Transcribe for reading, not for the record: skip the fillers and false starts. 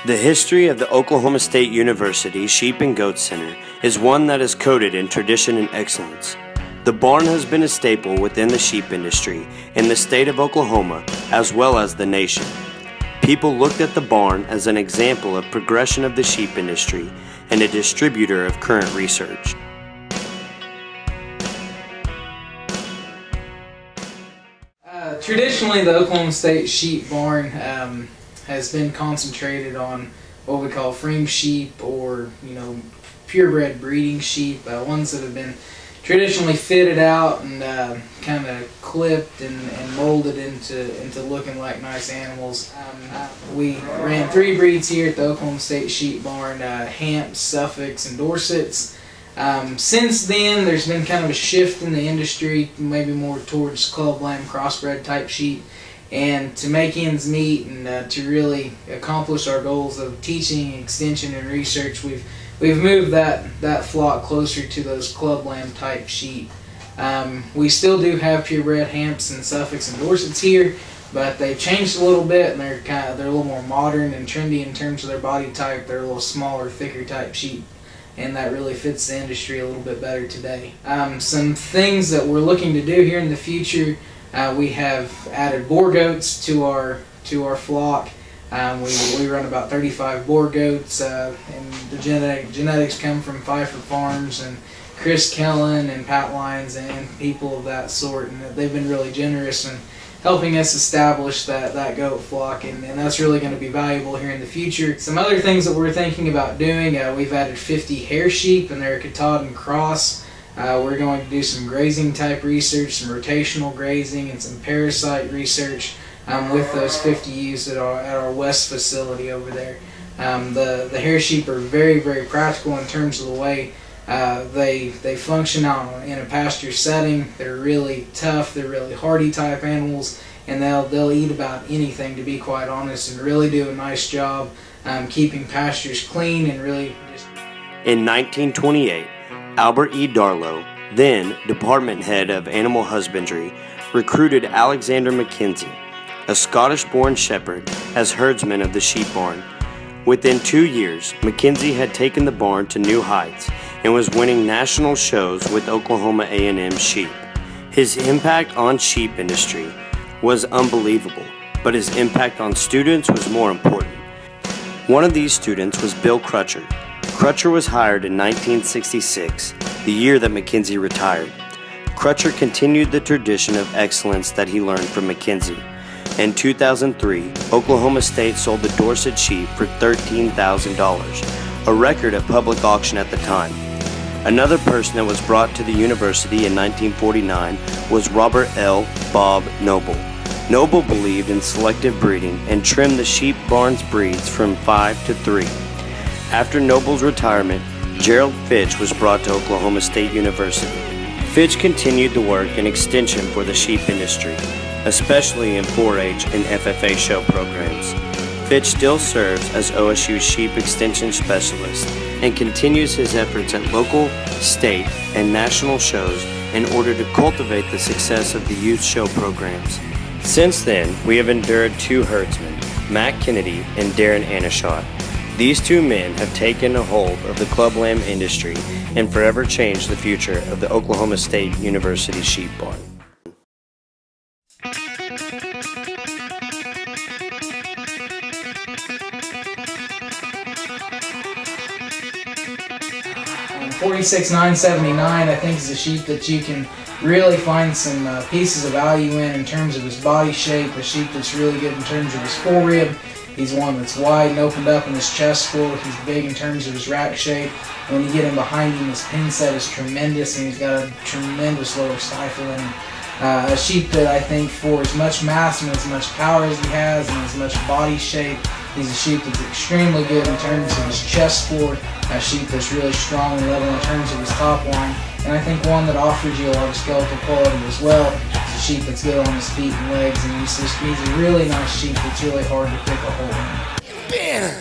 The history of the Oklahoma State University Sheep and Goat Center is one that is coated in tradition and excellence. The barn has been a staple within the sheep industry in the state of Oklahoma as well as the nation. People looked at the barn as an example of progression of the sheep industry and a distributor of current research. Traditionally, the Oklahoma State sheep barn has been concentrated on what we call frame sheep, or purebred breeding sheep, ones that have been traditionally fitted out and kind of clipped and molded into looking like nice animals. We ran 3 breeds here at the Oklahoma State sheep barn: Hamps, Suffolks, and Dorsets. Since then, there's been kind of a shift in the industry, maybe more towards club lamb crossbred type sheep. And to make ends meet and to really accomplish our goals of teaching, extension, and research, we've moved that flock closer to those club lamb type sheep. We still do have purebred Hamps and Suffolks and Dorsets here, but they've changed a little bit, and they're a little more modern and trendy in terms of their body type. They're a little smaller, thicker type sheep, and that really fits the industry a little bit better today. Some things that we're looking to do here in the future: we have added boar goats to our flock. We run about 35 boar goats, and the genetics come from Pfeiffer Farms and Chris Kellen and Pat Lyons and people of that sort, and they've been really generous in helping us establish that goat flock, and that's really going to be valuable here in the future. Some other things that we're thinking about doing: we've added 50 hair sheep, and they're a Katahdin cross. We're going to do some grazing type research, some rotational grazing, and some parasite research with those 50 ewes at our west facility over there. The hair sheep are very, very practical in terms of the way they function out in a pasture setting. They're really tough, they're really hardy type animals, and they'll eat about anything, to be quite honest, and really do a nice job keeping pastures clean and really just... In 1928, Albert E. Darlow, then Department Head of Animal Husbandry, recruited Alexander McKenzie, a Scottish-born shepherd, as herdsman of the sheep barn. Within 2 years, McKenzie had taken the barn to new heights and was winning national shows with Oklahoma A&M sheep. His impact on sheep industry was unbelievable, but his impact on students was more important. One of these students was Bill Crutcher. Crutcher was hired in 1966, the year that McKenzie retired. Crutcher continued the tradition of excellence that he learned from McKenzie. In 2003, Oklahoma State sold the Dorset sheep for $13,000, a record at public auction at the time. Another person that was brought to the university in 1949 was Robert L. Bob Noble. Noble believed in selective breeding and trimmed the sheep barn's breeds from 5 to 3. After Noble's retirement, Gerald Fitch was brought to Oklahoma State University. Fitch continued the work in extension for the sheep industry, especially in 4-H and FFA show programs. Fitch still serves as OSU Sheep Extension Specialist and continues his efforts at local, state, and national shows in order to cultivate the success of the youth show programs. Since then, we have endured 2 herdsmen, Matt Kennedy and Darren Anashot. These 2 men have taken a hold of the club lamb industry and forever changed the future of the Oklahoma State University sheep barn. $46,979, I think, is a sheep that you can really find some pieces of value in terms of his body shape. A sheep that's really good in terms of his forerib. He's one that's wide and opened up in his chest fork. He's big in terms of his rack shape. When you get him behind him, his pin set is tremendous, and he's got a tremendous lower stifle in him. A sheep that I think, for as much mass and as much power as he has and as much body shape, he's a sheep that's extremely good in terms of his chest fork. A sheep that's really strong and level in terms of his top line. And I think one that offers you a lot of skeletal quality as well. It's a sheep that's good on his feet and legs, and he's a really nice sheep that's really hard to pick a hole in.